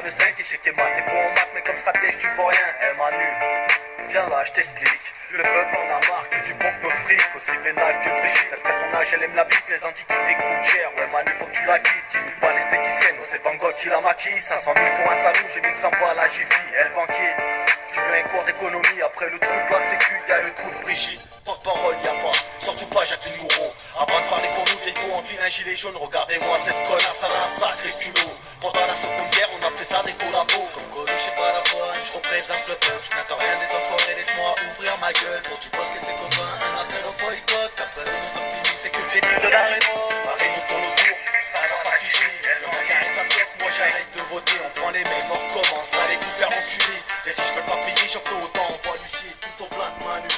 pas de 5 et chez tes maths. T'es bon en maths mais comme stratège tu vois rien. Eh Manu, viens là je t'explique. Le peuple en a marre que tu pompes nos fric. Aussi vénal que Brigitte. Est-ce qu'à son âge elle aime la bite? Les antiquités coûtent cher. Ouais Manu faut que tu la quittes. Dis pas l'esthéticienne, oh c'est Van Gogh qui la maquille. 500 000 pour un salon, j'ai 1100 pour à la Jiffy. Elle banquier, tu veux un cours d'économie. Après le trou de la sécu, y'a le trou de Brigitte. Porte-parole y'a pas, surtout pas Jacqueline Moreau. Avant de parler pour nous, Gréco enfile un gilet jaune. Regardez-moi cette connasse, elle a un sacré culot. Pendant la seconde guerre, on appelait ça des collabos. Comme Coluche et Balavoine, je représente le peuple. Je n'attends rien des enfants et laisse-moi ouvrir ma gueule. Pour tu bosses que ses copains, un appel au boycott. Après nous sommes finis, c'est que le début de la révolte. Marie nous tourne autour, ça va pas toucher. Elle me caresse sa tête, moi j'arrête de voter. On prend les mails, on recommence, allez vous faire enculer. Les riches veulent pas payer, j'en fais autant. On voit Lucie tout au plat de Manu.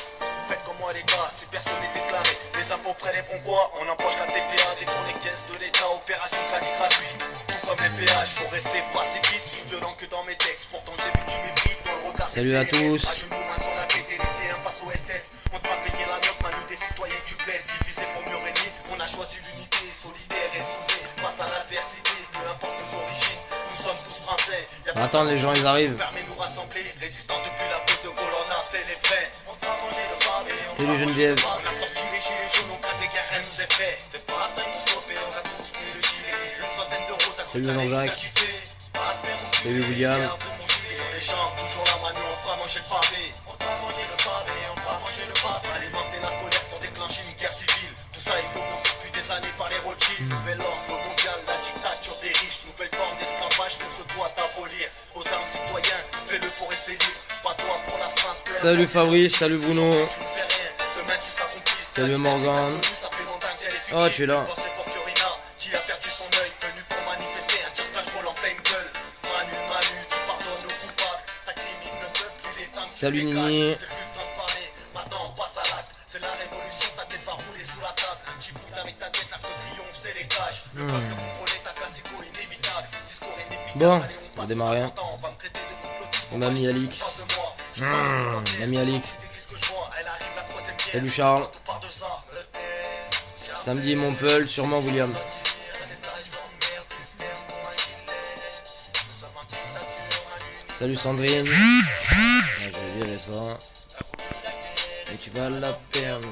Faites comme moi les gars, si personne n'est déclaré. Les impôts prélèveront quoi? On empoche la TVA, détourne les caisses de l'État. Opération crédit gratuite, tout comme les péages. Faut rester pacifiste, plus violent que dans mes textes. Pourtant j'ai vu du mépris dans le regard. Salut à tous. À genoux, main sur la tête, lycéen face au SS. On te fera payer la note, Manu, des citoyens que tu blesses. Divisé pour mieux régner, on a choisi l'unité. Solidaire et soudé, face à l'adversité. Peu importe nos origines, nous sommes tous français. Attends, les gens ils arrivent. Permet nous rassembler, résistants depuis la côte de Gaulle, on a fait les frais. On t'a mangé le pavé, Salut Geneviève. on a sorti les gilets jaunes, on craint des guerres, rien nous est fait. Fais pas la peine de stopper, on a tous mis le gilet. Une centaine d'euros d'accroche. Salut Jean-Jacques. Salut William. Les gens, toujours la Manu, on fera manger le pavé. On t'a mangé le pavé, on fera manger le pavé. Alimenter la colère pour déclencher une guerre civile. Tout ça il faut monter depuis des années par les Rothschild. Nouvel ordre mondial, la dictature des riches. Nouvelle forme d'esclavage qu'on se doit d'abolir. Aux armes citoyens, fais-le pour rester libre. Pas toi pour la France. Salut Fabrice, salut Bruno. Salut Morgan. Oh, tu es là. Salut Nini. Bon, on va démarrer. On a mis Alix. On a mis Alix. Salut Charles. Samedi Montpellier, sûrement William. Salut Sandrine. Ouais, je vais virer ça. Et tu vas la perdre.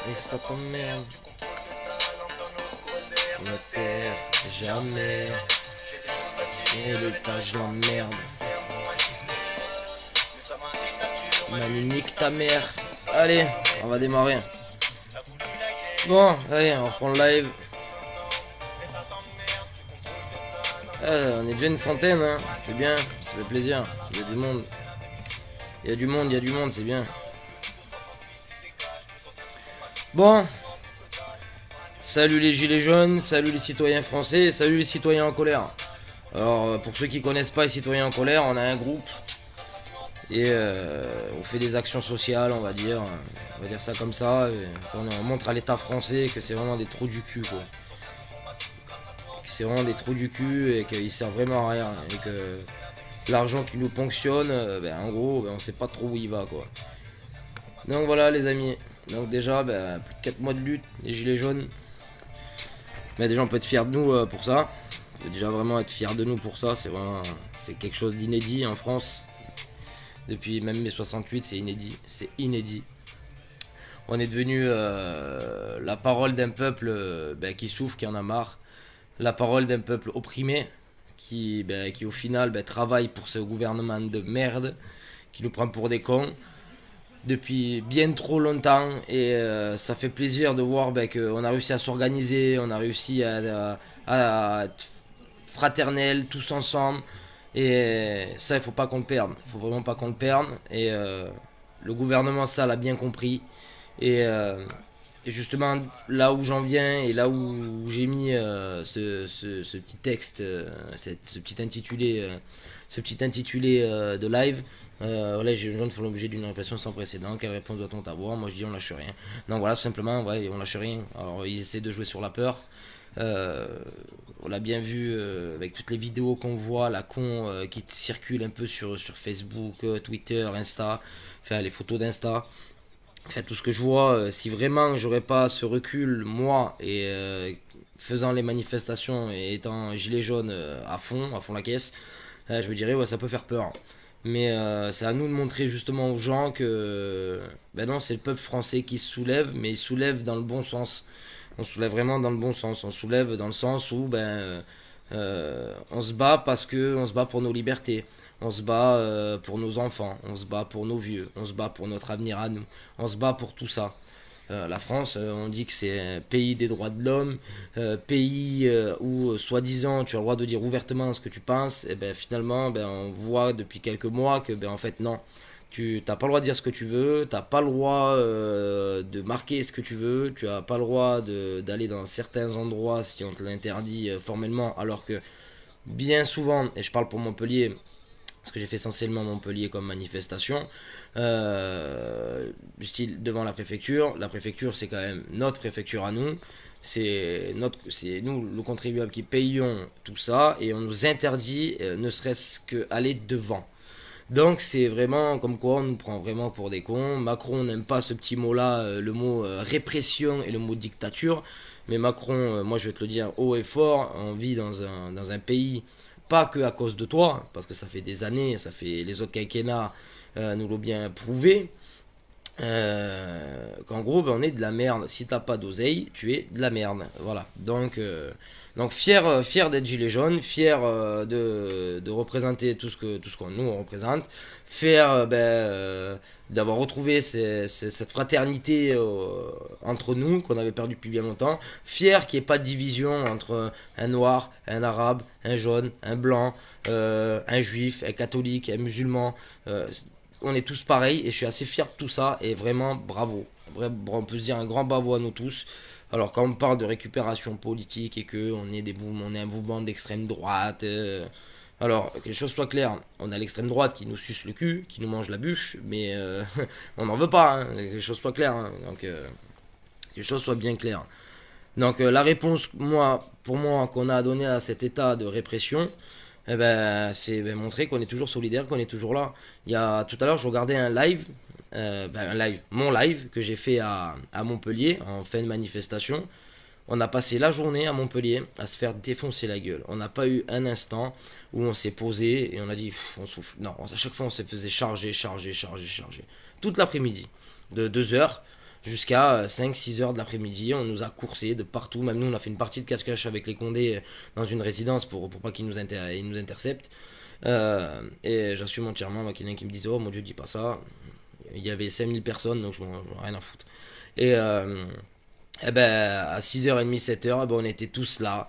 Et ça t'emmerde. La terre, jamais. Et le tas, je l'emmerde. Manu, nique ta mère. Allez, on va démarrer. Bon, allez, on reprend le live. On est déjà une centaine, hein. C'est bien, ça fait plaisir. Il y a du monde. Il y a du monde, il y a du monde, c'est bien. Bon. Salut les gilets jaunes, salut les citoyens français, salut les citoyens en colère. Alors, pour ceux qui connaissent pas les citoyens en colère, on a un groupe. Et on fait des actions sociales, on va dire ça comme ça. On montre à l'État français que c'est vraiment des trous du cul, quoi. C'est vraiment des trous du cul et qu'ils servent vraiment à rien. Et que l'argent qui nous ponctionne, en gros, on sait pas trop où il va, quoi. Donc voilà les amis. Donc déjà, plus de 4 mois de lutte, les gilets jaunes. Mais déjà on peut être fier de nous pour ça. On peut déjà vraiment être fier de nous pour ça. C'est quelque chose d'inédit en France. Depuis même mai 68, c'est inédit. C'est inédit. On est devenu la parole d'un peuple qui souffre, qui en a marre. La parole d'un peuple opprimé, qui au final travaille pour ce gouvernement de merde, qui nous prend pour des cons depuis bien trop longtemps. Et ça fait plaisir de voir qu'on a réussi à s'organiser, on a réussi à être fraternels, tous ensemble. Et ça, il faut pas qu'on le perde. Il faut vraiment pas qu'on le perde. Et le gouvernement, ça, l'a bien compris. Et justement, là où j'en viens et là où j'ai mis ce petit texte, ce petit intitulé de live, voilà, les jeunes font l'objet d'une répression sans précédent. Quelle réponse doit-on avoir? Moi, je dis on lâche rien. Donc voilà, tout simplement, ouais, on lâche rien. Alors, ils essaient de jouer sur la peur. On l'a bien vu avec toutes les vidéos qu'on voit, la con qui circule un peu sur Facebook, Twitter, Insta, enfin les photos d'Insta. enfin tout ce que je vois, si vraiment j'aurais pas ce recul, moi, et faisant les manifestations et étant gilet jaune à fond la caisse, je me dirais, ouais, ça peut faire peur. Mais c'est à nous de montrer justement aux gens que, ben non, c'est le peuple français qui se soulève, mais il soulève dans le bon sens. On soulève vraiment dans le bon sens. On soulève dans le sens où, on se bat parce que on se bat pour nos libertés. On se bat pour nos enfants. On se bat pour nos vieux. On se bat pour notre avenir à nous. On se bat pour tout ça. La France, on dit que c'est un pays des droits de l'homme, pays où, soi-disant, tu as le droit de dire ouvertement ce que tu penses. Et ben finalement, ben, on voit depuis quelques mois que, ben, en fait, non. Tu n'as pas le droit de dire ce que tu veux, tu n'as pas le droit de marquer ce que tu veux, tu n'as pas le droit d'aller dans certains endroits si on te l'interdit formellement, alors que bien souvent, et je parle pour Montpellier, parce que j'ai fait essentiellement Montpellier comme manifestation, style devant la préfecture. La préfecture, c'est quand même notre préfecture à nous. C'est nous, le contribuable, qui payons tout ça et on nous interdit ne serait-ce qu'aller devant. Donc c'est vraiment comme quoi on nous prend vraiment pour des cons. Macron n'aime pas ce petit mot-là, le mot répression et le mot dictature. Mais Macron, moi je vais te le dire haut et fort, on vit dans un pays, pas que à cause de toi, parce que ça fait des années, ça fait les autres quinquennats nous l'ont bien prouvé, qu'en gros ben, on est de la merde. Si t'as pas d'oseille, tu es de la merde. Voilà. Donc fier, fier d'être gilet jaune, fier de représenter tout ce qu'on nous on représente, fier d'avoir retrouvé cette fraternité entre nous qu'on avait perdu depuis bien longtemps, fier qu'il n'y ait pas de division entre un noir, un arabe, un jaune, un blanc, un juif, un catholique, un musulman. On est tous pareils et je suis assez fier de tout ça et vraiment bravo. On peut se dire un grand bravo à nous tous. Alors quand on parle de récupération politique et que on est un mouvement d'extrême droite, alors que les choses soient claires, on a l'extrême droite qui nous suce le cul, qui nous mange la bûche, mais on n'en veut pas, hein, que les choses soient claires, hein. Donc que les choses soient bien claires. Donc la réponse, pour moi, qu'on a donnée à cet état de répression, eh ben, c'est montrer qu'on est toujours solidaire, qu'on est toujours là. Tout à l'heure, je regardais mon live que j'ai fait à Montpellier en fin de manifestation. On a passé la journée à Montpellier à se faire défoncer la gueule. On n'a pas eu un instant où on s'est posé et on a dit on souffle. Non, à chaque fois on se faisait charger, charger, charger, charger. Toute l'après-midi, de 2 heures jusqu'à 5-6 heures de l'après-midi, on nous a coursé de partout. Même nous, on a fait une partie de cache-cache avec les Condés dans une résidence pour pas qu'ils ils nous interceptent. Et j'assume entièrement, moi, qu'il y en a qui me disait oh mon dieu, dis pas ça. Il y avait 5000 personnes, donc je m'en ai rien à foutre. Et à 6h30, 7h, on était tous là.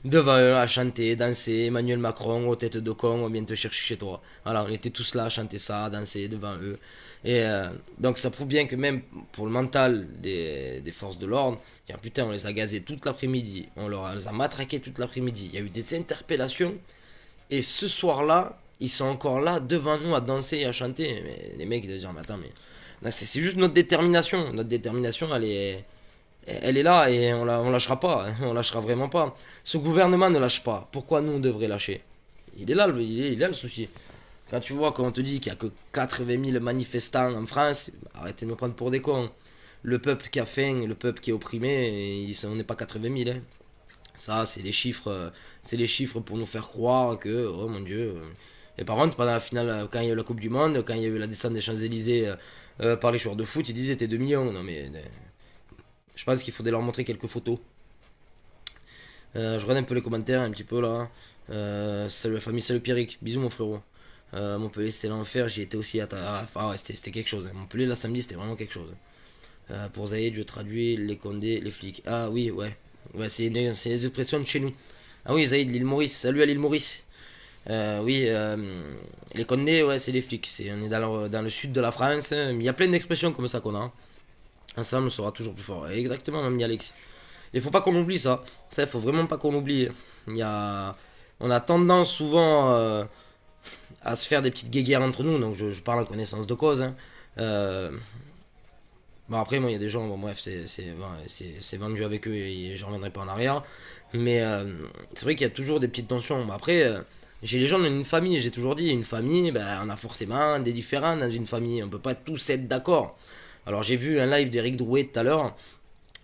Devant eux à chanter, danser, Emmanuel Macron, aux têtes de con, on vient te chercher chez toi. Voilà, on était tous là à chanter ça, à danser devant eux. Et donc ça prouve bien que même pour le mental des forces de l'ordre, putain, on les a gazés toute l'après-midi, on les a matraqués toute l'après-midi, il y a eu des interpellations, et ce soir-là, ils sont encore là devant nous à danser et à chanter. Mais les mecs ils disent mais attends, mais là, c'est juste notre détermination. Notre détermination, elle est là et on lâchera pas. Hein. On lâchera vraiment pas. Ce gouvernement ne lâche pas. Pourquoi nous on devrait lâcher? Il est là, il est là le souci. Quand tu vois qu'on te dit qu'il n'y a que 80 000 manifestants en France, arrêtez de me prendre pour des cons. Le peuple qui a faim, le peuple qui est opprimé, on n'est pas 80 000. Hein. Ça, c'est les chiffres pour nous faire croire que, oh mon dieu. Et par contre, pendant la finale, quand il y a eu la Coupe du Monde, quand il y a eu la descente des Champs-Élysées par les joueurs de foot, ils disaient c'était 2 millions. Non mais je pense qu'il faudrait leur montrer quelques photos. Je regarde un peu les commentaires, un petit peu là. Salut la famille, salut Pierrick, bisous mon frérot. Montpellier c'était l'enfer, j'y étais aussi ouais, c'était quelque chose. Hein. Montpellier la samedi c'était vraiment quelque chose. Pour Zaïd, je traduis les Condés, les flics. Ah oui, ouais. Ouais, c'est les expressions de chez nous. Ah oui, Zaïd, l'île Maurice, salut à l'île Maurice. Oui, les Condés, ouais, c'est les flics. On est dans le sud de la France. Hein. Il y a plein d'expressions comme ça qu'on a. Hein. Ensemble, on sera toujours plus fort. Exactement, même Alex. Il faut pas qu'on oublie ça. Ça, il faut vraiment pas qu'on oublie. On a tendance souvent à se faire des petites guéguerres entre nous. Donc, je parle en connaissance de cause. Hein. Bon, après, moi, il y a des gens, bon, bref, c'est vendu avec eux et je reviendrai pas en arrière. Mais c'est vrai qu'il y a toujours des petites tensions. Bon, après, Gilets jaunes, on est une famille, j'ai toujours dit, une famille, ben, on a forcément des différends dans une famille, on peut pas tous être d'accord. Alors j'ai vu un live d'Eric Drouet tout à l'heure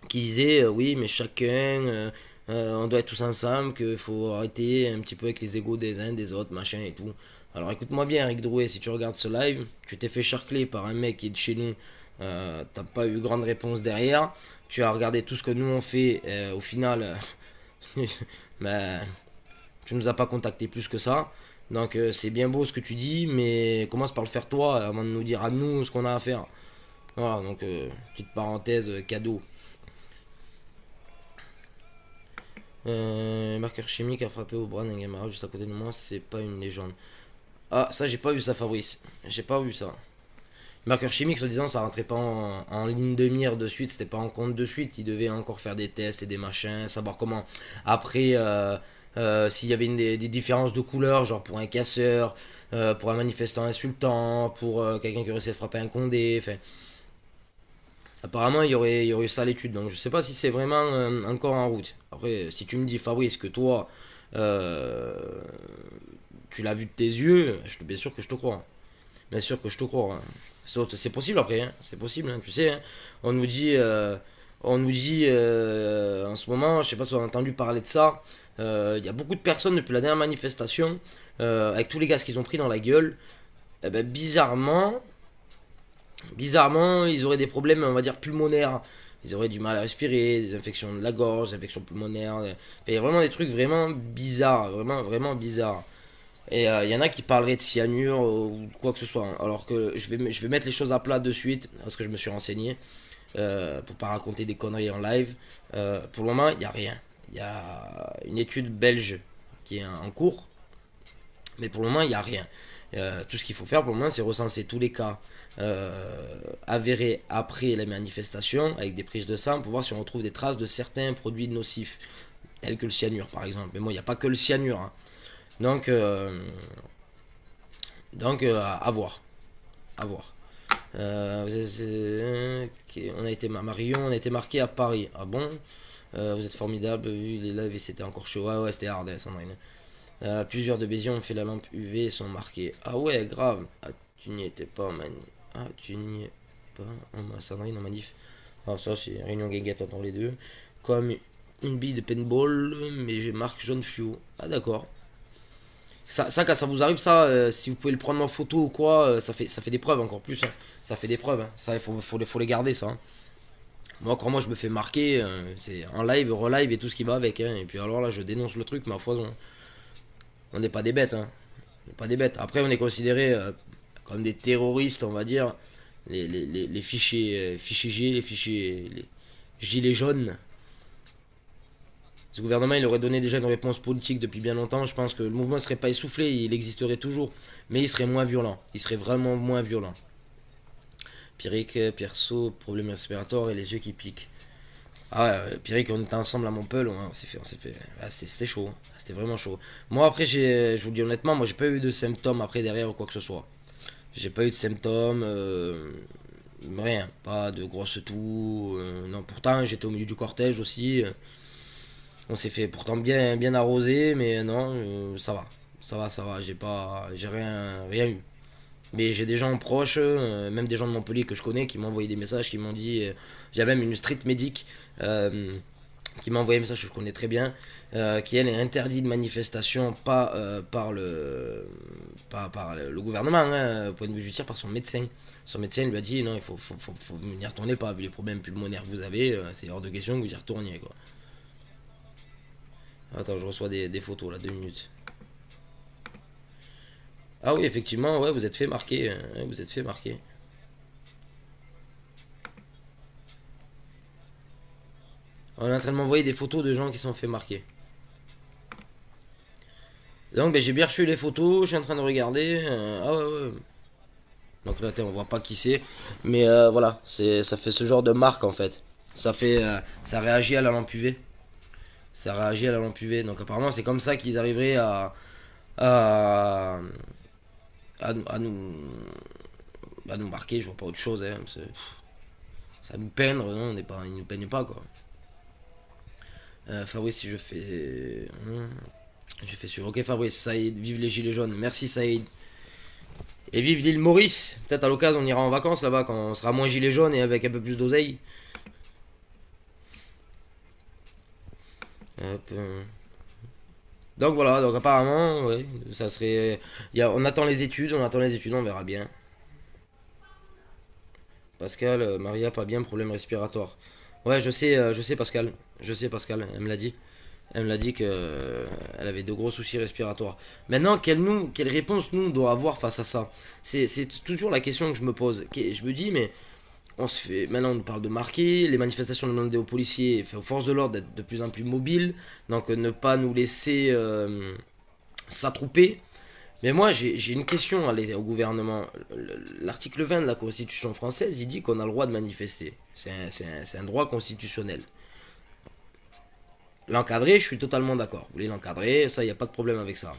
qui disait oui mais chacun on doit être tous ensemble, qu'il faut arrêter un petit peu avec les égos des uns des autres, machin et tout. Alors écoute-moi bien Eric Drouet, si tu regardes ce live, tu t'es fait charcler par un mec qui est de chez nous, t'as pas eu grande réponse derrière, tu as regardé tout ce que nous on fait, au final ben, tu nous as pas contacté plus que ça. Donc c'est bien beau ce que tu dis, mais commence par le faire toi avant de nous dire à nous ce qu'on a à faire. Voilà, donc petite parenthèse, cadeau. Marqueur chimique a frappé au bras d'un gamin juste à côté de moi, c'est pas une légende. Ah, ça j'ai pas vu ça, Fabrice. J'ai pas vu ça. Marqueur chimique, soi-disant, ça rentrait pas en ligne de mire de suite, c'était pas en compte de suite. Il devait encore faire des tests et des machins, savoir comment. Après, s'il y avait des différences de couleur, genre pour un casseur, pour un manifestant insultant, pour quelqu'un qui aurait essayé de frapper un condé. Enfin, apparemment, il y aurait eu ça à l'étude, donc je sais pas si c'est vraiment encore en route. Après, si tu me dis, Fabrice, que toi, euh, tu l'as vu de tes yeux, bien sûr que je te crois. Bien sûr que je te crois. Hein. C'est possible après, hein. C'est possible, hein. Tu sais. Hein. On nous dit, en ce moment, je sais pas si on a entendu parler de ça. Il y a beaucoup de personnes depuis la dernière manifestation, avec tous les gaz qu'ils ont pris dans la gueule. Eh ben, bizarrement, ils auraient des problèmes, on va dire, pulmonaires. Ils auraient du mal à respirer, des infections de la gorge, des infections pulmonaires. Enfin, il y a vraiment des trucs vraiment bizarres, vraiment, vraiment bizarres. Et il y en a qui parleraient de cyanure ou quoi que ce soit. Hein. Alors que je vais mettre les choses à plat de suite, parce que je me suis renseigné, pour pas raconter des conneries en live. Pour le moment, il n'y a rien. Il y a une étude belge qui est en cours, mais pour le moment, il n'y a rien. Tout ce qu'il faut faire pour le moment, c'est recenser tous les cas avérés après les manifestations avec des prises de sang pour voir si on retrouve des traces de certains produits nocifs, tels que le cyanure par exemple. Mais bon, il n'y a pas que le cyanure. Hein. Donc, à voir. À voir. Ok, on a été Marion, on a été marqué à Paris. Ah bon. Vous êtes formidable. Les lives et c'était encore chaud. Ouais, ouais, c'était hard, hein, Sandrine. Plusieurs de Béziers ont fait la lampe UV et sont marqués. Ah ouais, grave. Ah, tu n'y étais pas en manif. Ah, tu n'y es pas en Sandrine en manif. Ah, ça, c'est réunion guinguette entre les deux. Comme une bille de paintball, mais j'ai marque jaune fluo. Ah, d'accord. Ça, quand ça vous arrive, ça, si vous pouvez le prendre en photo ou quoi, ça fait des preuves encore plus. Hein. Ça fait des preuves. Hein. Ça, faut les garder, ça. Hein. Moi, quand moi je me fais marquer, c'est en live, relive et tout ce qui va avec. Hein. Et puis alors là, je dénonce le truc, mais à foison. On n'est pas des bêtes. Hein. On n'est pas des bêtes. Après, on est considérés comme des terroristes, on va dire. Les fichiers, fichiers G, les fichiers. Les gilets jaunes. Ce gouvernement, il aurait donné déjà une réponse politique depuis bien longtemps. Je pense que le mouvement ne serait pas essoufflé, il existerait toujours. Mais il serait moins violent. Il serait vraiment moins violent. Pierrick, Pierceau, problème respiratoire et les yeux qui piquent. Ah ouais, Pierrick, on était ensemble à Montpellier, on s'est fait. Ah, c'était chaud, hein. C'était vraiment chaud. Moi après, je vous le dis honnêtement, moi j'ai pas eu de symptômes après derrière ou quoi que ce soit. J'ai pas eu de symptômes, rien, pas de grosse toux. Non, pourtant j'étais au milieu du cortège aussi. On s'est fait pourtant bien arroser, mais non, ça va. J'ai rien eu. Mais j'ai des gens proches, même des gens de Montpellier que je connais, qui m'ont envoyé des messages, qui m'ont dit. J'ai même une street medic qui m'a envoyé un message que je connais très bien, qui elle est interdite de manifestation, pas par le gouvernement, hein, au point de vue judiciaire, par son médecin. Son médecin lui a dit non, vous n'y retournez pas, vu les problèmes pulmonaires que vous avez, c'est hors de question que vous y retourniez. Quoi. Attends, je reçois des photos là, 2 minutes. Ah oui, effectivement, ouais, vous êtes fait marquer. Vous êtes fait marquer. On est en train de m'envoyer des photos de gens qui sont fait marquer. Donc ben, j'ai bien reçu les photos, je suis en train de regarder. Ah ouais, ouais. Donc là, on voit pas qui c'est. Mais voilà, ça fait ce genre de marque en fait. Ça réagit à la lampe UV. Ça réagit à la lampe UV. Donc apparemment, c'est comme ça qu'ils arriveraient à, à nous marquer. Je vois pas autre chose. Hein. Ça nous peindre, non, ils nous peignent pas quoi. Fabrice, si je fais. J'ai fait suivre. Ok Fabrice, Saïd, vive les gilets jaunes. Merci Saïd. Et vive l'île Maurice. Peut-être à l'occasion on ira en vacances là-bas quand on sera moins gilets jaunes et avec un peu plus d'oseille. Hop. Donc voilà, donc apparemment, ouais, ça serait. On attend les études, on verra bien. Pascal, Maria, pas bien, problème respiratoire. Ouais, je sais Pascal. Je sais Pascal, elle me l'a dit. Elle me l'a dit que elle avait de gros soucis respiratoires. Maintenant, quelle réponse nous on doit avoir face à ça? C'est toujours la question que je me pose. Je me dis, mais maintenant on nous parle de marquer, les manifestations demandent aux policiers, enfin, aux forces de l'ordre d'être de plus en plus mobiles, donc ne pas nous laisser s'attrouper. Mais moi j'ai une question au gouvernement. L'article 20 de la Constitution française, il dit qu'on a le droit de manifester. C'est un droit constitutionnel. L'encadrer, je suis totalement d'accord. Vous voulez l'encadrer, ça, il n'y a pas de problème avec ça.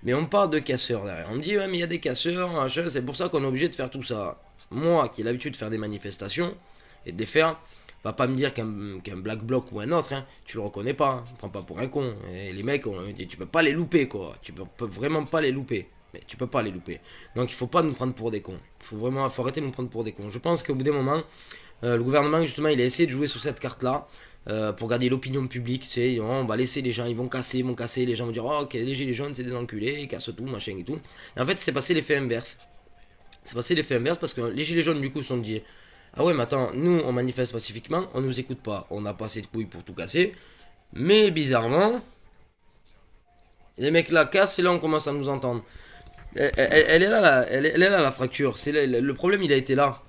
Mais on parle de casseurs derrière. On me dit, ouais, mais il y a des casseurs, machin, c'est pour ça qu'on est obligé de faire tout ça. Moi, qui ai l'habitude de faire des manifestations et de les faire, va pas me dire qu'un Black Bloc ou un autre, hein, tu le reconnais pas. Hein, prends pas pour un con. Et les mecs, tu peux pas les louper, quoi. Peux vraiment pas les louper. Mais tu peux pas les louper. Donc il faut pas nous prendre pour des cons. Faut arrêter de nous prendre pour des cons. Je pense qu'au bout d'un moment, le gouvernement, justement, il a essayé de jouer sur cette carte-là. Pour garder l'opinion publique, tu sais, on va laisser les gens, ils vont casser, les gens vont dire, oh, ok, les gilets jaunes, c'est des enculés, ils cassent tout, machin et tout. Et en fait, c'est passé l'effet inverse. C'est passé l'effet inverse parce que les gilets jaunes, du coup, se sont dit, ah ouais, mais attends, nous, on manifeste pacifiquement, on nous écoute pas, on n'a pas assez de couilles pour tout casser. Mais bizarrement, les mecs là cassent et là, on commence à nous entendre. Elle est là, elle est là, la fracture. Le problème, il a été là.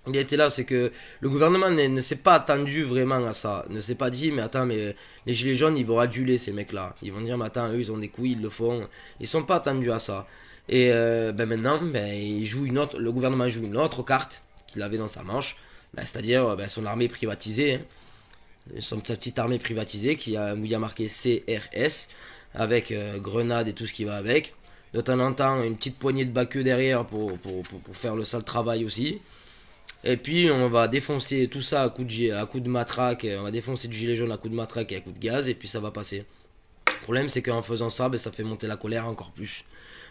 Il a été là, c'est que le gouvernement ne s'est pas attendu vraiment à ça. Ne s'est pas dit, mais attends, mais les gilets jaunes, ils vont aduler ces mecs-là. Ils vont dire, mais attends, eux, ils ont des couilles, ils le font. Ils sont pas attendus à ça. Et maintenant, le gouvernement joue une autre carte qu'il avait dans sa manche. C'est-à-dire son armée privatisée. Hein. Sa petite armée privatisée où il y a marqué CRS, avec grenades et tout ce qui va avec. De temps en temps, une petite poignée de baqueux derrière pour faire le sale travail aussi. Et puis on va défoncer tout ça à coup de matraque, on va défoncer du gilet jaune à coup de matraque et à coup de gaz, et puis ça va passer. Le problème c'est qu'en faisant ça, ça fait monter la colère encore plus.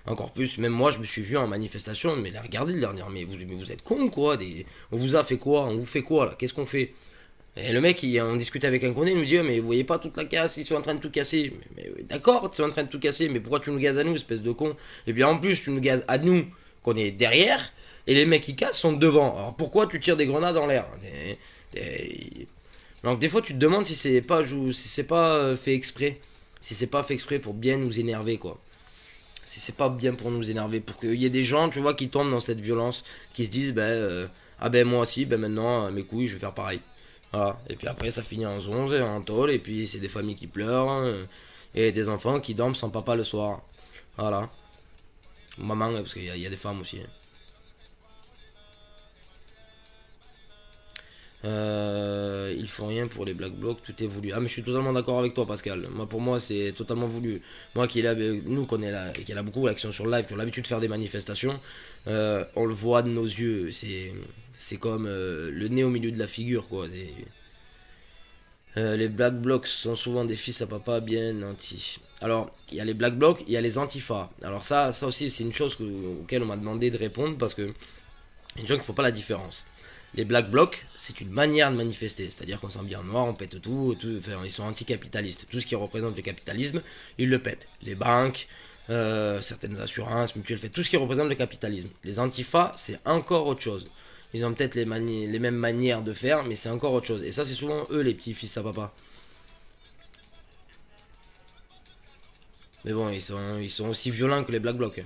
Encore plus, même moi je me suis vu en manifestation, mais là, regardez le dernier, mais vous êtes con quoi, on vous a fait quoi, on vous fait quoi là, qu'est-ce qu'on fait? Et le mec, on discutait avec un condé, il nous dit, mais vous voyez pas toute la casse, ils sont en train de tout casser. Mais d'accord, ils sont en train de tout casser, mais pourquoi tu nous gazes à nous, espèce de con? Et bien en plus, tu nous gazes à nous, qu'on est derrière, et les mecs qui cassent sont devant. Alors pourquoi tu tires des grenades en l'air? Donc des fois, tu te demandes si c'est pas, fait exprès. Si c'est pas fait exprès pour bien nous énerver, quoi. Si c'est pas bien pour nous énerver, pour qu'il y ait des gens, tu vois, qui tombent dans cette violence, qui se disent, ah ben moi aussi, maintenant, mes couilles, je vais faire pareil. Voilà. Et puis après, ça finit en zonze et en tôle. Et puis, c'est des familles qui pleurent. Et des enfants qui dorment sans papa le soir. Voilà. Maman, parce qu'il y a des femmes aussi. Ils font rien pour les Black Blocs, tout est voulu. Ah, mais je suis totalement d'accord avec toi, Pascal. Moi, pour moi, c'est totalement voulu. Moi, nous, qui a beaucoup l'action sur live, qui ont l'habitude de faire des manifestations, on le voit de nos yeux. C'est comme le nez au milieu de la figure, quoi. Les Black Blocs sont souvent des fils à papa bien nantis. Alors, il y a les Black Blocs, il y a les Antifa. Alors ça aussi, c'est une chose auquel on m'a demandé de répondre parce que une chose qu'il ne faut pas la différence. Les Black Blocs, c'est une manière de manifester, c'est-à-dire qu'on s'habille en noir, on pète enfin, ils sont anticapitalistes. Tout ce qui représente le capitalisme, ils le pètent. Les banques, certaines assurances, mutuelles, tout ce qui représente le capitalisme. Les Antifa, c'est encore autre chose. Ils ont peut-être les mêmes manières de faire, mais c'est encore autre chose. Et ça, c'est souvent eux, les petits fils à papa. Mais bon, ils sont aussi violents que les Black Blocs.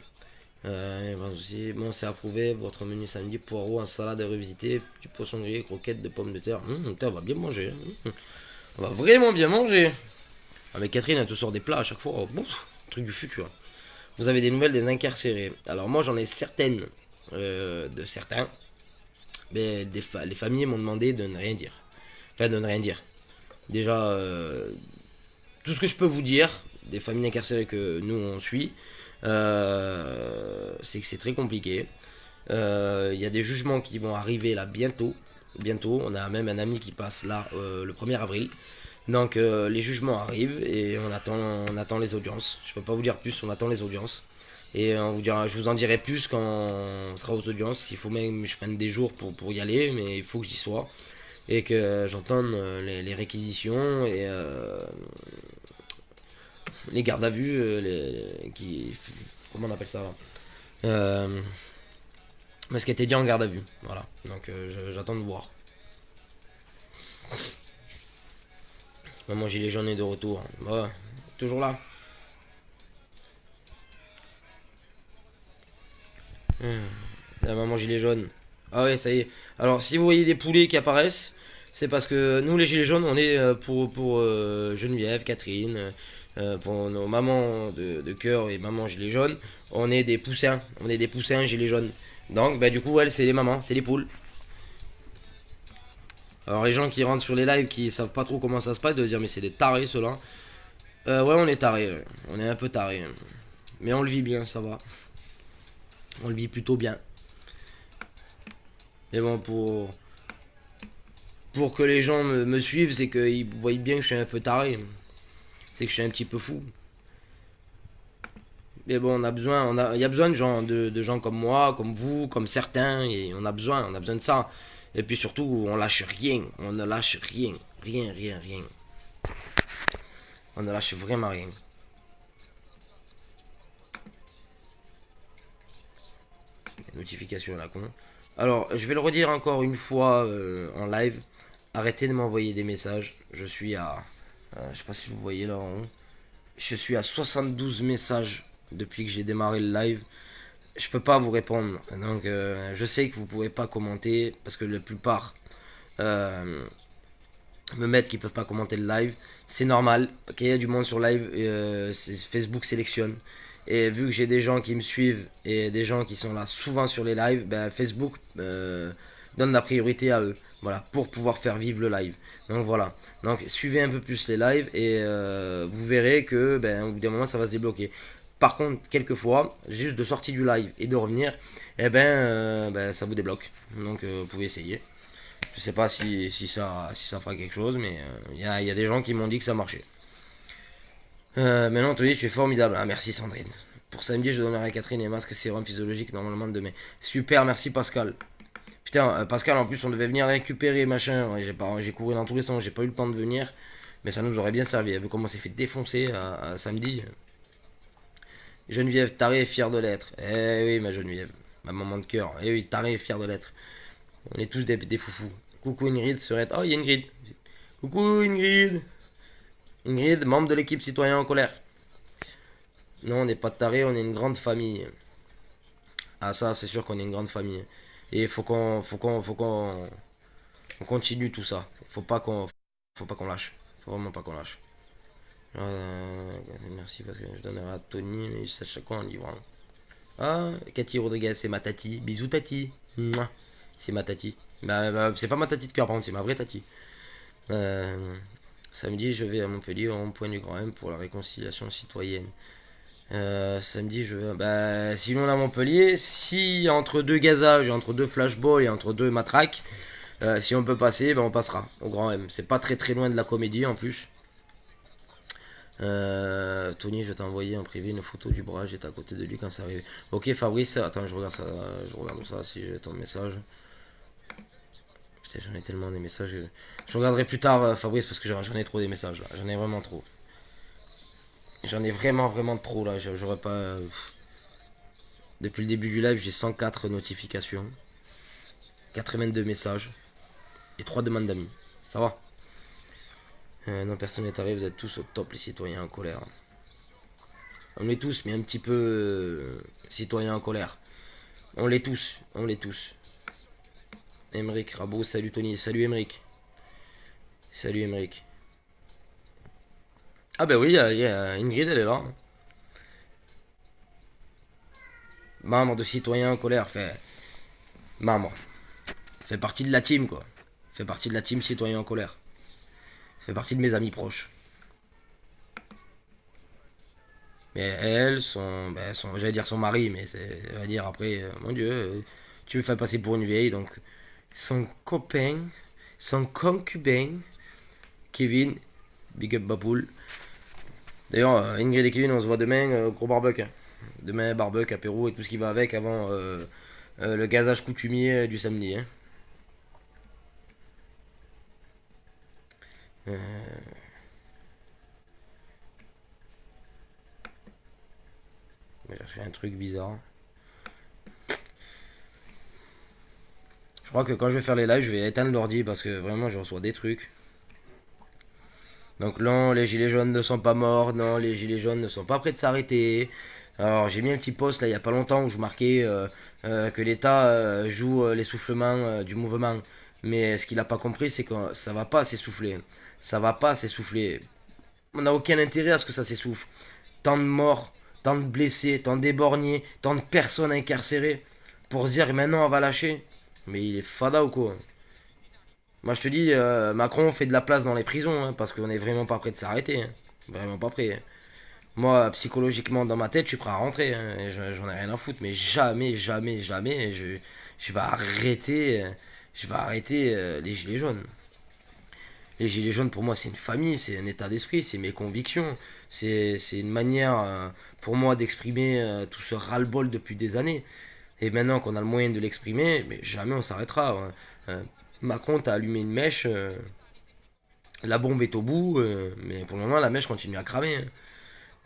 Bon, c'est approuvé. Votre menu samedi, poireaux en salade revisité, du poisson grillé, croquettes de pommes de terre. On va bien manger. On va vraiment bien manger. Ah, mais Catherine, elle te sort des plats à chaque fois. Oh, truc du futur. Vous avez des nouvelles des incarcérés. Alors, moi, j'en ai certaines de certains. Mais les familles m'ont demandé de ne rien dire. Enfin, de ne rien dire. Déjà, tout ce que je peux vous dire, des familles incarcérées que nous on suit, c'est que c'est très compliqué. Il y a des jugements qui vont arriver là bientôt. Bientôt, on a même un ami qui passe là le 1er avril. Donc les jugements arrivent et on attend les audiences. Je peux pas vous dire plus, on attend les audiences. Et je vous en dirai plus quand on sera aux audiences. Il faut même que je prenne des jours pour y aller, mais il faut que j'y sois. Et que j'entende les réquisitions et les gardes à vue, comment on appelle ça là ce qui a été dit en garde à vue. Voilà, donc j'attends de voir. Maman Gilet jaune est de retour. Bah, toujours là. C'est la maman Gilet jaune. Ah ouais, ça y est. Alors, si vous voyez des poulets qui apparaissent, c'est parce que nous, les Gilets jaunes, on est pour Geneviève, Catherine, pour nos mamans de cœur et maman Gilets jaunes, on est des poussins. On est des poussins Gilets jaunes. Donc, bah, du coup, elles, c'est les mamans, c'est les poules. Alors, les gens qui rentrent sur les lives qui savent pas trop comment ça se passe, de dire, mais c'est des tarés, ceux-là. Ouais, on est tarés. Ouais. On est un peu tarés. Mais on le vit bien, ça va. On le vit plutôt bien. Mais bon, pour que les gens me suivent, c'est qu'ils voient bien que je suis un peu taré. C'est que je suis un petit peu fou. Mais bon, il y a besoin de gens comme moi, comme vous, comme certains, et on a besoin de ça. Et puis surtout, on lâche rien, on ne lâche rien, rien, rien, rien. On ne lâche vraiment rien. Notification à la con. Alors, je vais le redire encore une fois en live. Arrêtez de m'envoyer des messages. Je suis à... je sais pas si vous voyez là en haut. Je suis à 72 messages depuis que j'ai démarré le live. Je peux pas vous répondre. Donc, je sais que vous pouvez pas commenter parce que la plupart me mettent qu'ils peuvent pas commenter le live. C'est normal. Qu'il y ait du monde sur live, Facebook sélectionne. Et vu que j'ai des gens qui me suivent et des gens qui sont là souvent sur les lives, ben Facebook donne la priorité à eux. Voilà, pour pouvoir faire vivre le live. Donc voilà. Donc suivez un peu plus les lives et vous verrez que ben, au bout d'un moment ça va se débloquer. Par contre, quelquefois, juste de sortir du live et de revenir, ben, ça vous débloque. Donc vous pouvez essayer. Je sais pas si ça fera quelque chose, mais il y a des gens qui m'ont dit que ça marchait. Maintenant, Tony, tu es formidable. Ah, merci Sandrine. Pour samedi, je donnerai à Catherine et masque sérum physiologique normalement demain. Super, merci Pascal. Putain, Pascal, en plus, on devait venir récupérer machin. Ouais, j'ai couru dans tous les sens, j'ai pas eu le temps de venir. Mais ça nous aurait bien servi. Vu comment on s'est fait défoncer à samedi. Geneviève, taré et fière de l'être. Eh oui, ma Geneviève. Ma maman de cœur. Eh oui, taré et fière de l'être. On est tous des foufous. Coucou Ingrid serait. Oh, il y a Ingrid. Coucou Ingrid. Ingrid, membre de l'équipe Citoyen en colère. Non, on n'est pas taré, on est une grande famille. Ah ça, c'est sûr qu'on est une grande famille. Et on continue tout ça. Faut pas qu'on lâche. Faut vraiment pas qu'on lâche. Merci parce que je donnerai à Tony, mais à chaque fois en livrant. Ah, Cathy Rodriguez, c'est ma tati. Bisous tati. Mouah. C'est ma tati. C'est pas ma tati de cœur, par contre, c'est ma vraie tati. Samedi, je vais à Montpellier au rond-point du Grand M pour la réconciliation citoyenne. Samedi, je vais. Bah, sinon, à Montpellier, si entre deux gazages, entre deux flashballs et entre deux matraques, si on peut passer, ben on passera au Grand M. C'est pas très très loin de la comédie en plus. Tony, je t'ai envoyé en privé une photo du bras, j'étais à côté de lui quand ça arrivait. Ok, Fabrice, attends, je regarde ça si j'ai ton message. Putain, j'en ai tellement des messages. Je regarderai plus tard, Fabrice, parce que j'en ai trop des messages là. J'en ai vraiment trop. J'en ai vraiment, vraiment trop là. J'aurais pas. Depuis le début du live, j'ai 104 notifications, 82 messages et 3 demandes d'amis. Ça va. Non, personne n'est arrivé, vous êtes tous au top, les citoyens en colère. On l'est tous, mais un petit peu citoyens en colère. On l'est tous, on l'est tous. Emeric Rabot, salut Tony, salut Emeric. Salut Emeric. Ah bah oui, y a Ingrid, elle est là. Membre de citoyens en colère, membre. Fait partie de la team quoi. Fait partie de la team citoyens en colère. Fait partie de mes amis proches. Mais elles sont, j'allais dire son mari, mais c'est, on va dire après, mon Dieu, tu me fais passer pour une vieille, donc son copain, son concubin, Kevin, Big up Bapoul. D'ailleurs, Ingrid et Kevin, on se voit demain, gros barbecue. Hein. Demain, barbecue, apéro et tout ce qui va avec avant le gazage coutumier du samedi. Hein. J'ai cherché un truc bizarre. Je crois que quand je vais faire les lives, je vais éteindre l'ordi parce que vraiment, je reçois des trucs. Donc non, les gilets jaunes ne sont pas morts, non, les gilets jaunes ne sont pas prêts de s'arrêter. Alors j'ai mis un petit post là il y a pas longtemps où je marquais que l'État joue l'essoufflement du mouvement. Mais ce qu'il a pas compris c'est que ça va pas s'essouffler. Ça va pas s'essouffler. On n'a aucun intérêt à ce que ça s'essouffle. Tant de morts, tant de blessés, tant d'éborgnés, tant de personnes incarcérées pour se dire maintenant on va lâcher. Mais il est fada ou quoi? Moi je te dis, Macron fait de la place dans les prisons hein, parce qu'on est vraiment pas prêt de s'arrêter. Hein. Vraiment pas prêt. Hein. Moi, psychologiquement, dans ma tête, je suis prêt à rentrer. Hein, et j'en ai rien à foutre. Mais jamais, jamais, jamais, je vais arrêter, les gilets jaunes. Les gilets jaunes, pour moi, c'est une famille, c'est un état d'esprit, c'est mes convictions. C'est une manière, pour moi, d'exprimer tout ce ras-le-bol depuis des années. Et maintenant qu'on a le moyen de l'exprimer, mais jamais on s'arrêtera. Hein. Macron, t'as allumé une mèche, la bombe est au bout, mais pour le moment, la mèche continue à cramer. Hein.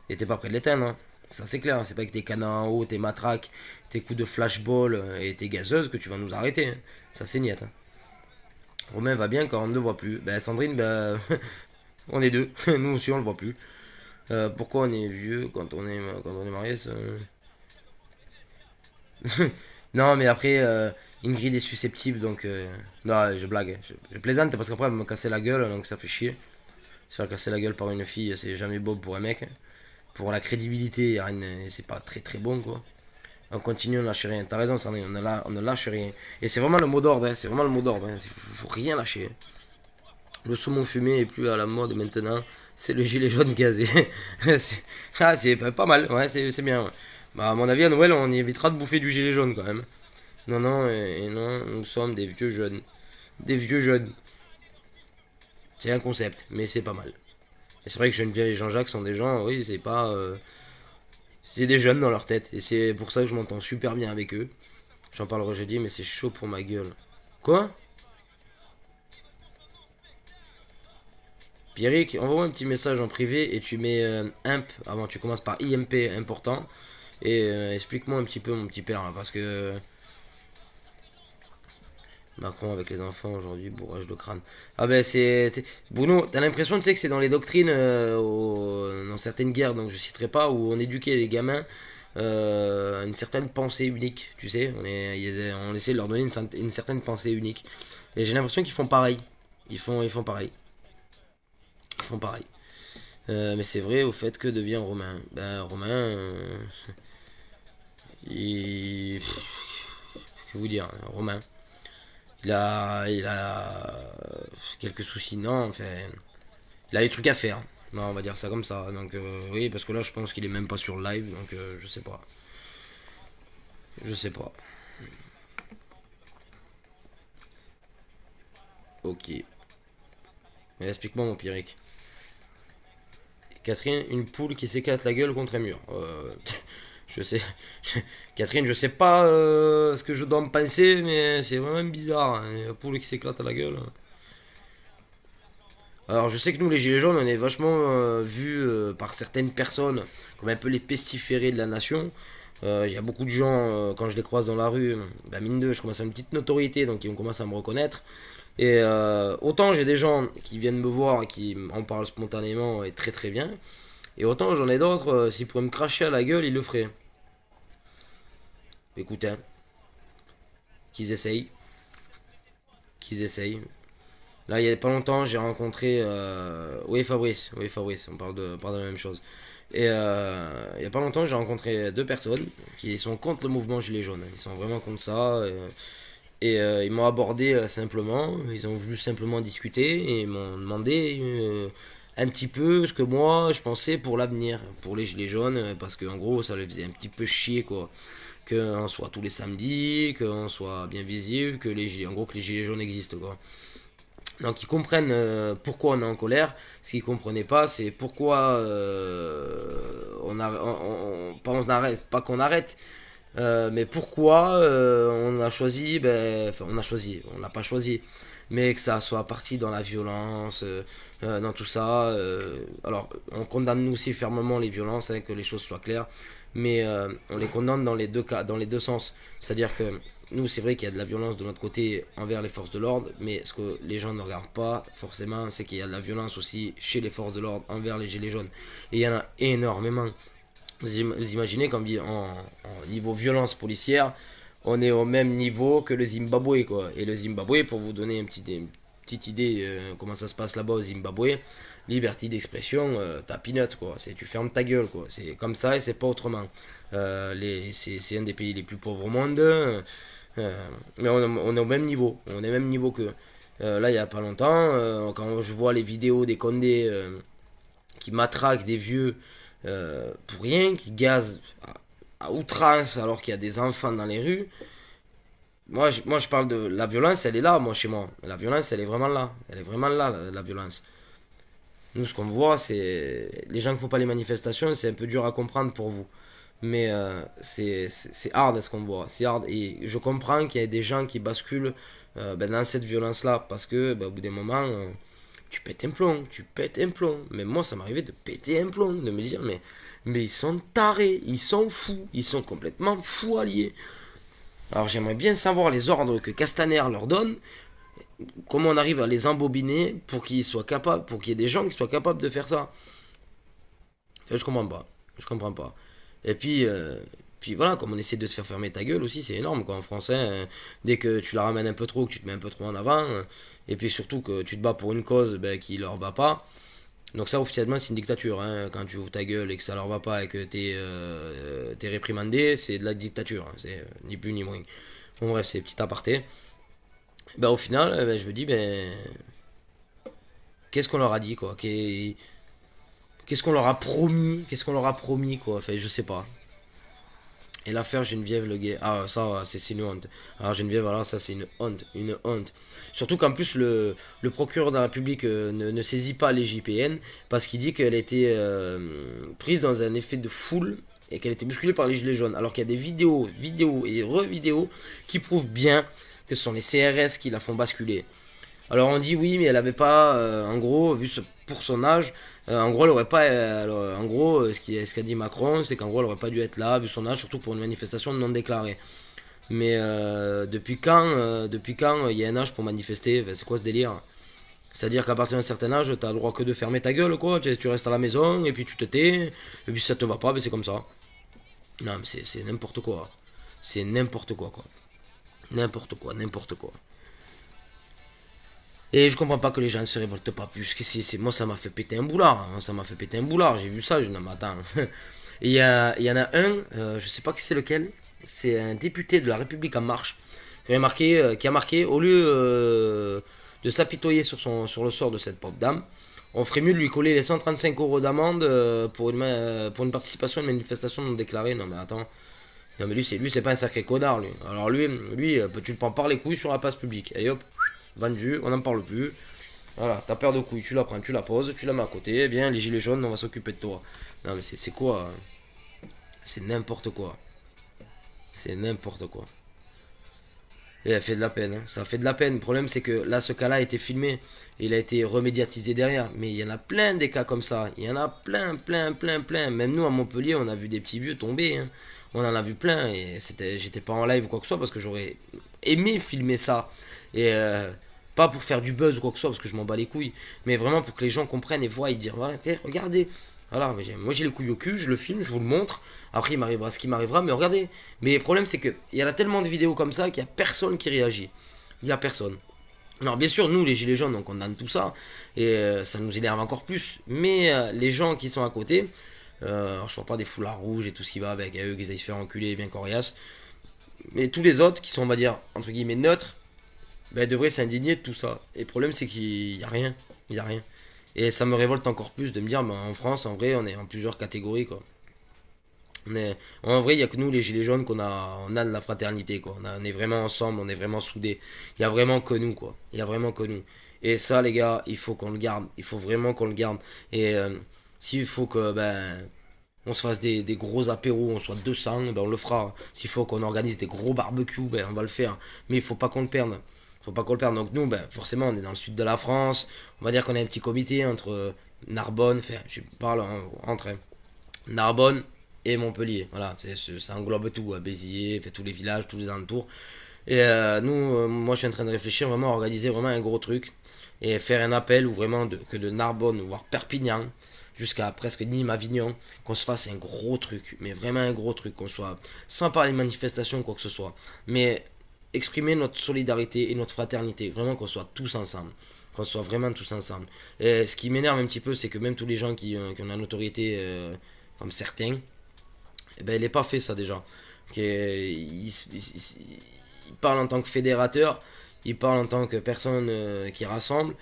Et t'es pas prêt de l'éteindre. Hein. Ça c'est clair, c'est pas avec tes canons en haut, tes matraques, tes coups de flashball et tes gazeuses que tu vas nous arrêter. Hein. Ça c'est niette. Hein. Romain va bien quand on ne le voit plus. Ben Sandrine, ben on est deux. Nous aussi on le voit plus. Pourquoi on est vieux quand on est marié ça... Non mais après Ingrid est susceptible donc non je blague. Je plaisante parce qu'après elle me casser la gueule donc ça fait chier. Se faire casser la gueule par une fille c'est jamais beau pour un mec. Pour la crédibilité, c'est pas très très bon quoi. On continue, on lâche rien. T'as raison, Sandrine, on ne lâche rien. Et c'est vraiment le mot d'ordre, hein, c'est vraiment le mot d'ordre. Hein. Faut rien lâcher. Le saumon fumé est plus à la mode maintenant. C'est le gilet jaune gazé. C'est pas mal, ouais, c'est bien. Ouais. Bah, à mon avis, à Noël, on évitera de bouffer du gilet jaune quand même. Non, non, et non, nous sommes des vieux jeunes. Des vieux jeunes. C'est un concept, mais c'est pas mal. Et c'est vrai que Geneviève et Jean-Jacques sont des gens, oui, c'est pas. C'est des jeunes dans leur tête. Et c'est pour ça que je m'entends super bien avec eux. J'en parlerai jeudi, mais c'est chaud pour ma gueule. Quoi? Pierrick, envoie un petit message en privé et tu mets imp avant. Tu commences par IMP important. Et explique-moi un petit peu, mon petit père, là, parce que. Macron avec les enfants aujourd'hui, bourrage de crâne. Ah ben Bruno, t'as l'impression tu sais que c'est dans les doctrines, dans certaines guerres, donc je citerai pas, où on éduquait les gamins à une certaine pensée unique, tu sais, on essaie de leur donner une certaine pensée unique. Et j'ai l'impression qu'ils font pareil. Ils font pareil. Ils font pareil. Mais c'est vrai au fait que devient Romain. Ben Romain, que vous dire, Romain. Il a quelques soucis, non, enfin, il a des trucs à faire. Non, on va dire ça comme ça. Donc, oui, parce que là, je pense qu'il est même pas sur le live, donc je sais pas. Je sais pas. Ok. Mais explique-moi, mon Pierrick. Catherine, une poule qui s'éclate la gueule contre un mur. Je sais. Catherine, je sais pas ce que je dois me penser, mais c'est vraiment bizarre. Hein, une poule qui s'éclate la gueule. Alors je sais que nous les gilets jaunes on est vachement vus par certaines personnes comme un peu les pestiférés de la nation. Il y a beaucoup de gens quand je les croise dans la rue, bah mine de, je commence à avoir une petite notoriété donc ils commencent à me reconnaître. Et autant j'ai des gens qui viennent me voir et qui en parlent spontanément et très très bien. Et autant j'en ai d'autres, s'ils pourraient me cracher à la gueule ils le feraient. Écoutez, hein, qu'ils essayent. Qu'ils essayent. Là, il y a pas longtemps, j'ai rencontré. Oui, Fabrice, on parle de la même chose. Et il y a pas longtemps, j'ai rencontré deux personnes qui sont contre le mouvement Gilet jaune. Ils sont vraiment contre ça. Et ils m'ont abordé simplement. Ils ont voulu simplement discuter et ils m'ont demandé un petit peu ce que moi je pensais pour l'avenir, pour les Gilets jaunes. Parce qu'en gros, ça les faisait un petit peu chier, quoi. Qu'on soit tous les samedis, qu'on soit bien visible, en gros, que les Gilets jaunes existent, quoi. Donc ils comprennent pourquoi on est en colère. Ce qu'ils comprenaient pas, c'est pourquoi on arrête, pas qu'on arrête, mais pourquoi on a choisi, enfin on a choisi, on l'a pas choisi, mais que ça soit parti dans la violence, dans tout ça. Alors on condamne nous aussi fermement les violences, hein, que les choses soient claires, mais on les condamne dans les deux cas, dans les deux sens. C'est-à-dire que nous, c'est vrai qu'il y a de la violence de notre côté envers les forces de l'ordre, mais ce que les gens ne regardent pas forcément, c'est qu'il y a de la violence aussi chez les forces de l'ordre envers les gilets jaunes. Et il y en a énormément. Vous imaginez qu'en niveau violence policière, on est au même niveau que le Zimbabwe, quoi. Et le Zimbabwe, pour vous donner une petite idée comment ça se passe là-bas au Zimbabwe, liberté d'expression, t'as peanut, quoi. C'est tu fermes ta gueule, quoi. C'est comme ça et c'est pas autrement. C'est un des pays les plus pauvres au monde, mais on est au même niveau. On est au même niveau que là, il y a pas longtemps, quand je vois les vidéos des Condés qui matraquent des vieux pour rien, qui gazent à outrance alors qu'il y a des enfants dans les rues. Moi, je parle de la violence, elle est là, moi, chez moi. La violence, elle est vraiment là. Elle est vraiment là, la violence. Nous, ce qu'on voit, c'est. Les gens qui font pas les manifestations, c'est un peu dur à comprendre pour vous. Mais c'est hard ce qu'on voit. C'est hard. Et je comprends qu'il y ait des gens qui basculent dans cette violence-là. Parce que, au bout d'un moment, tu pètes un plomb. Tu pètes un plomb. Mais moi, ça m'arrivait de péter un plomb. De me dire, mais ils sont tarés. Ils sont fous. Ils sont complètement fous alliés. Alors, j'aimerais bien savoir les ordres que Castaner leur donne. Comment on arrive à les embobiner pour qu'ils soient capables. Pour qu'il y ait des gens qui soient capables de faire ça. Enfin, je comprends pas. Je comprends pas. Et puis voilà, comme on essaie de te faire fermer ta gueule aussi, c'est énorme quoi en français. Dès que tu la ramènes un peu trop, que tu te mets un peu trop en avant, et puis surtout que tu te bats pour une cause qui leur va pas. Donc ça officiellement c'est une dictature. Hein. Quand tu ouvres ta gueule et que ça leur va pas et que t'es réprimandé, c'est de la dictature. Hein. C'est ni plus ni moins. Bon bref, c'est petit aparté. Au final, je me dis qu'est-ce qu'on leur a dit quoi? Qu'est-ce qu'on leur a promis? Qu'est-ce qu'on leur a promis quoi? Enfin je sais pas. Et l'affaire Geneviève Le Gay, ah ça c'est une honte. Alors Geneviève, alors ça c'est une honte, une honte. Surtout qu'en plus le procureur de la République ne saisit pas les JPN parce qu'il dit qu'elle était prise dans un effet de foule et qu'elle était bousculée par les gilets jaunes. Alors qu'il y a des vidéos et re-vidéos qui prouvent bien que ce sont les CRS qui la font basculer. Alors on dit oui, mais elle avait pas, en gros, pour son âge, en gros, elle aurait pas, en gros, ce qu'a dit Macron, c'est qu'en gros, elle aurait pas dû être là, vu son âge, surtout pour une manifestation non déclarée. Mais depuis quand il y a un âge pour manifester? C'est quoi ce délire? C'est-à-dire qu'à partir d'un certain âge, t'as le droit que de fermer ta gueule, quoi. Tu restes à la maison et puis tu te tais, et puis si ça te va pas, c'est comme ça. Non, mais c'est n'importe quoi. C'est n'importe quoi, quoi. N'importe quoi, n'importe quoi. Et je comprends pas que les gens se révoltent pas plus. Moi, ça m'a fait péter un boulard. Hein. Ça m'a fait péter un boulard. J'ai vu ça, je dis, non, mais attends. Et il y en a un, je sais pas qui c'est lequel. C'est un député de la République en marche qui a marqué, au lieu de s'apitoyer sur le sort de cette pauvre dame, on ferait mieux de lui coller les 135 euros d'amende pour une participation à une manifestation non déclarée. Non, mais attends. Non, mais lui, c'est pas un sacré connard, lui. Alors lui, tu le prends par les couilles sur la place publique. Et hop, vendu, on n'en parle plus. Voilà, ta paire de couilles, tu la prends, tu la poses, tu la mets à côté. Eh bien, les gilets jaunes, on va s'occuper de toi. Non, mais c'est quoi? C'est n'importe quoi. C'est n'importe quoi. Et elle fait de la peine, hein. Ça fait de la peine. Le problème, c'est que là, ce cas-là a été filmé. Et il a été remédiatisé derrière. Mais il y en a plein des cas comme ça. Il y en a plein, plein, plein, plein. Même nous, à Montpellier, on a vu des petits vieux tomber. Hein. On en a vu plein. Et j'étais pas en live ou quoi que ce soit parce que j'aurais aimé filmer ça. Et pas pour faire du buzz ou quoi que ce soit parce que je m'en bats les couilles. Mais vraiment pour que les gens comprennent et voient et dire voilà, regardez. Voilà, moi j'ai les couilles au cul, je le filme, je vous le montre. Après, il m'arrivera ce qui m'arrivera, mais regardez. Mais le problème, c'est qu'il y a tellement de vidéos comme ça qu'il n'y a personne qui réagit. Il n'y a personne. Alors, bien sûr, nous, les gilets jaunes, on condamne tout ça. Et ça nous énerve encore plus. Mais les gens qui sont à côté, alors je parle pas des foulards rouges et tout ce qui va avec, à eux qu'ils aillent se faire enculer, bien coriace. Mais tous les autres qui sont, on va dire, entre guillemets, neutres, devraient s'indigner de tout ça. Et le problème, c'est qu'il n'y a rien. Il n'y a rien. Et ça me révolte encore plus de me dire, en France, en vrai, on est en plusieurs catégories, quoi. En vrai, il n'y a que nous, les gilets jaunes, on a de la fraternité, quoi. On est vraiment ensemble, on est vraiment soudés. Il y a vraiment que nous, quoi. Il y a vraiment que nous. Et ça, les gars, il faut qu'on le garde. Il faut vraiment qu'on le garde. Et s'il faut que on se fasse des gros apéros, on soit 200, on le fera. S'il faut qu'on organise des gros barbecues, on va le faire. Mais il faut pas qu'on le perde. Faut pas qu'on le perde. Donc nous, forcément, on est dans le sud de la France. On va dire qu'on a un petit comité entre Narbonne, enfin, je parle entre Narbonne et Montpellier. Voilà, ça englobe tout, Béziers, fait, tous les villages, tous les alentours. Et nous, moi je suis en train de réfléchir vraiment à organiser vraiment un gros truc et faire un appel où vraiment que de Narbonne, voire Perpignan, jusqu'à presque Nîmes, Avignon, qu'on se fasse un gros truc, mais vraiment un gros truc, qu'on soit sans parler de manifestation, quoi que ce soit, mais exprimer notre solidarité et notre fraternité, vraiment qu'on soit tous ensemble. Qu'on soit vraiment tous ensemble. Et ce qui m'énerve un petit peu, c'est que même tous les gens qui ont la notoriété, comme certains, eh ben, il n'est pas fait ça déjà. Il parle en tant que fédérateur, il parle en tant que personne qui rassemble,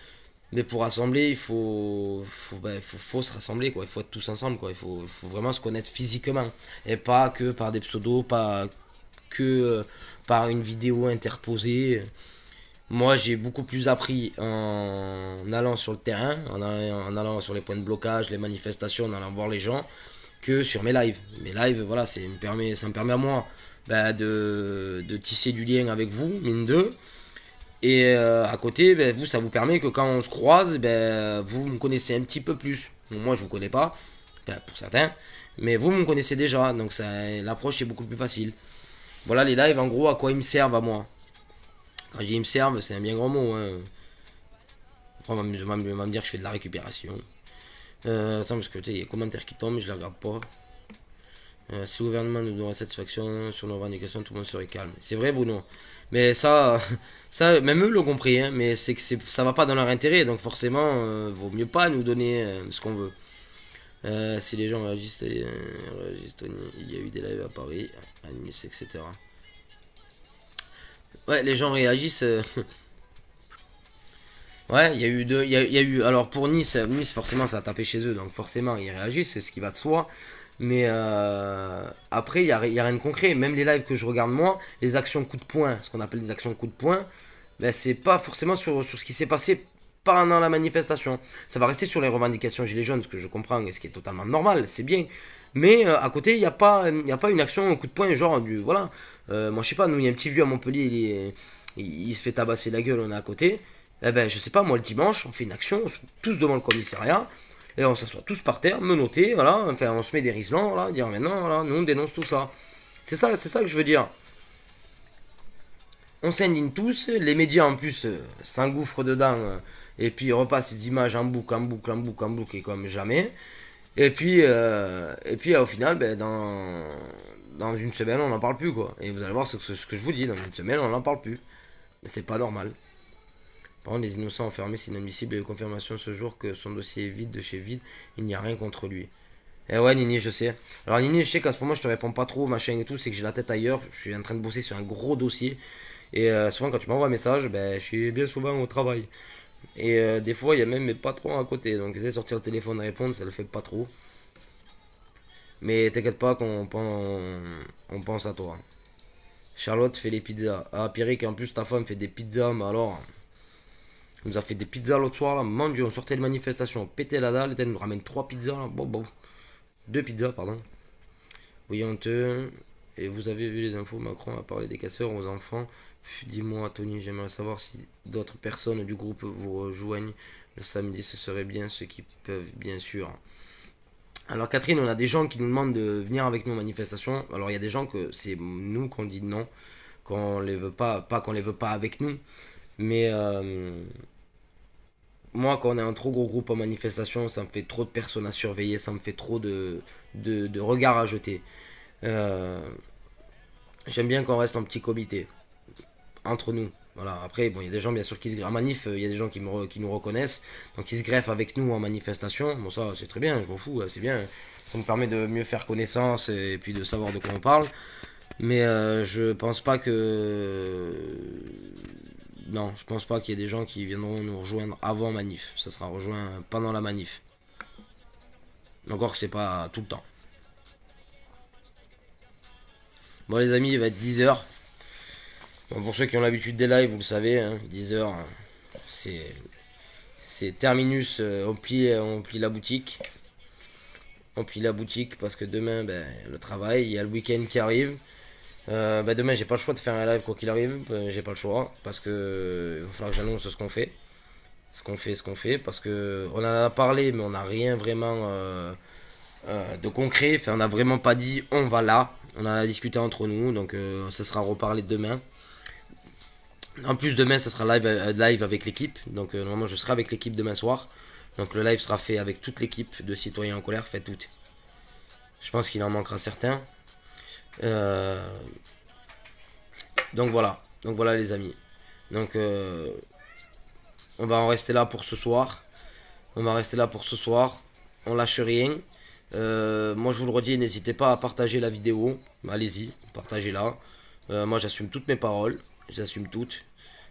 mais pour rassembler, faut se rassembler, quoi. Il faut être tous ensemble, quoi. Il faut vraiment se connaître physiquement, et pas que par des pseudos, pas que par une vidéo interposée. Moi, j'ai beaucoup plus appris en allant sur le terrain, en allant sur les points de blocage, les manifestations, en allant voir les gens, que sur mes lives. Mes lives, voilà, ça me permet à moi de tisser du lien avec vous, mine de. Et à côté, vous, ça vous permet que quand on se croise, vous me connaissez un petit peu plus. Bon, moi, je vous connais pas, pour certains, mais vous me connaissez déjà, donc l'approche est beaucoup plus facile. Voilà les lives, en gros, à quoi ils me servent à moi. Quand je dis ils me servent, c'est un bien grand mot. Hein. Après, on va me dire que je fais de la récupération. Attends, parce que il y a des commentaires qui tombent, je les regarde pas. Si le gouvernement nous donnerait satisfaction sur nos revendications, tout le monde serait calme. C'est vrai, Bruno. Mais ça, ça, même eux l'ont compris, hein, mais c'est que ça va pas dans leur intérêt, donc forcément, vaut mieux pas nous donner ce qu'on veut. Si les gens réagissent, il y a eu des lives à Paris, à Nice, etc. Ouais, les gens réagissent. Ouais, il y a eu. Alors pour Nice forcément ça a tapé chez eux, donc forcément ils réagissent, c'est ce qui va de soi. Mais après, il y a rien de concret. Même les lives que je regarde moi, les actions coup de poing, ce qu'on appelle des actions coup de poing, c'est pas forcément sur ce qui s'est passé pendant la manifestation. Ça va rester sur les revendications gilets jaunes, ce que je comprends et ce qui est totalement normal, c'est bien. Mais à côté, il y a pas une action coup de poing, genre du. Voilà. Moi, je sais pas, nous, il y a un petit vieux à Montpellier, il se fait tabasser la gueule, on est à côté. Eh ben, je sais pas, moi, le dimanche, on fait une action, on se fout tous devant le commissariat. Et on s'assoit tous par terre, menottés, voilà, enfin on se met des riselants, voilà, dire maintenant, voilà, nous on dénonce tout ça. C'est ça que je veux dire. On s'indigne tous, les médias en plus s'engouffrent dedans, et puis repassent ces images en boucle, en boucle, en boucle, en boucle, et comme jamais. Et puis au final, dans une semaine, on n'en parle plus, quoi. Et vous allez voir ce que je vous dis, dans une semaine, on n'en parle plus. Mais c'est pas normal. Par contre, les innocents enfermés, c'est inadmissible. Et la confirmation ce jour que son dossier est vide de chez vide, il n'y a rien contre lui. Eh ouais, Nini, je sais. Alors, Nini, je sais qu'à ce moment, je te réponds pas trop, machin et tout, c'est que j'ai la tête ailleurs. Je suis en train de bosser sur un gros dossier. Et souvent, quand tu m'envoies un message, je suis bien souvent au travail. Et des fois, il y a même mes patrons à côté. Donc, j'essaie de sortir le téléphone et répondre, ça le fait pas trop. Mais t'inquiète pas on pense à toi. Charlotte fait les pizzas. Ah, Pierrick, en plus, ta femme fait des pizzas, mais alors. Elle nous a fait des pizzas l'autre soir, là. Mon dieu, on sortait de manifestation, on pétait la dalle, elle nous ramène 3 pizzas, là. Bon. 2 pizzas, pardon. Oui, honteux. Et vous avez vu les infos, Macron a parlé des casseurs aux enfants. Dis-moi, Tony, j'aimerais savoir si d'autres personnes du groupe vous rejoignent le samedi, ce serait bien ceux qui peuvent, bien sûr. Alors, Catherine, on a des gens qui nous demandent de venir avec nous aux manifestations. Alors, il y a des gens que c'est nous qu'on dit non, qu'on les veut pas qu'on les veut pas avec nous. Mais moi, quand on est un trop gros groupe en manifestation, ça me fait trop de personnes à surveiller, ça me fait trop de regards à jeter. Euh, J'aime bien qu'on reste en petit comité, entre nous. Voilà. Après, bon, il y a des gens, bien sûr, qui se greffent en manif, il y a des gens qui nous reconnaissent, donc ils se greffent avec nous en manifestation. Bon, ça, c'est très bien, je m'en fous, c'est bien. Ça me permet de mieux faire connaissance et puis de savoir de quoi on parle. Mais je pense pas que. Non, je pense pas qu'il y ait des gens qui viendront nous rejoindre avant manif. Ça sera rejoint pendant la manif. Encore que c'est pas tout le temps. Bon les amis, il va être 10 h. Bon, pour ceux qui ont l'habitude des lives, vous le savez, hein, 10 h, c'est c'est terminus, on plie la boutique. On plie la boutique parce que demain, ben, le travail, il y a le week-end qui arrive. Ben, demain, j'ai pas le choix de faire un live quoi qu'il arrive. J'ai pas le choix parce que il va falloir que j'annonce ce qu'on fait. Ce qu'on fait. Parce que on en a parlé, mais on n'a rien vraiment de concret. Enfin, on n'a vraiment pas dit on va là. On en a discuté entre nous. Donc, ça sera reparlé demain. En plus, demain, ça sera live avec l'équipe. Donc, normalement, je serai avec l'équipe demain soir. Donc, le live sera fait avec toute l'équipe de Citoyens en colère. Faites toutes. Je pense qu'il en manquera certains. Donc voilà. Donc voilà, les amis. Donc, on va en rester là pour ce soir. On va rester là pour ce soir. On lâche rien. Moi, je vous le redis, n'hésitez pas à partager la vidéo. Allez-y, partagez-la. Moi, j'assume toutes mes paroles. J'assume toutes.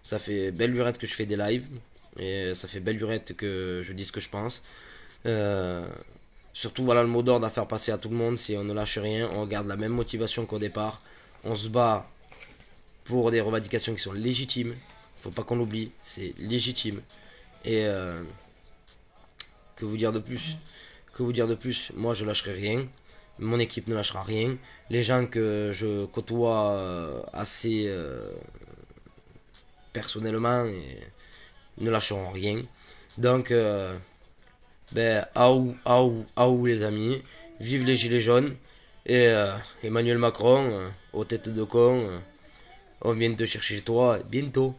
Ça fait belle lurette que je fais des lives. Et ça fait belle lurette que je dis ce que je pense. Surtout, voilà, le mot d'ordre à faire passer à tout le monde, c'est on ne lâche rien, on garde la même motivation qu'au départ. On se bat pour des revendications qui sont légitimes. Faut pas qu'on l'oublie, c'est légitime. Et que vous dire de plus? Que vous dire de plus? Moi, je lâcherai rien. Mon équipe ne lâchera rien. Les gens que je côtoie assez personnellement ne lâcheront rien. Donc, ben, aou les amis. Vive les gilets jaunes. Et Emmanuel Macron, aux têtes de con, on vient te chercher toi bientôt.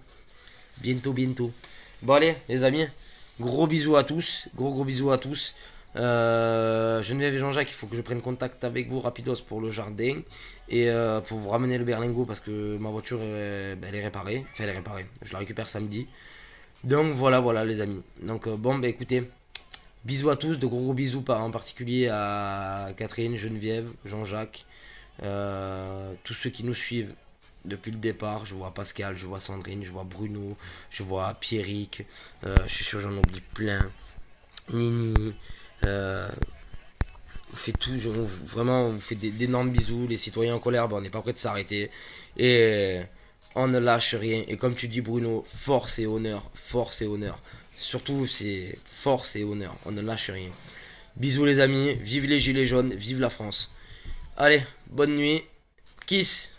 Bientôt. Bon, allez, les amis. Gros bisous à tous. Gros bisous à tous. Geneviève et Jean-Jacques, il faut que je prenne contact avec vous rapidos pour le jardin et pour vous ramener le berlingot parce que ma voiture ben, elle est réparée. Enfin, elle est réparée. Je la récupère samedi. Donc voilà les amis. Donc bon, ben écoutez, bisous à tous, de gros bisous en particulier à Catherine, Geneviève, Jean-Jacques, tous ceux qui nous suivent depuis le départ. Je vois Pascal, je vois Sandrine, je vois Bruno, je vois Pierrick, je suis sûr j'en oublie plein. Nini, on fait tout, vraiment on vous fait d'énormes bisous. Les citoyens en colère, ben, on n'est pas prêt de s'arrêter. Et on ne lâche rien. Et comme tu dis Bruno, force et honneur. Force et honneur. Surtout c'est force et honneur. On ne lâche rien. Bisous les amis. Vive les gilets jaunes. Vive la France. Allez, bonne nuit. Kiss.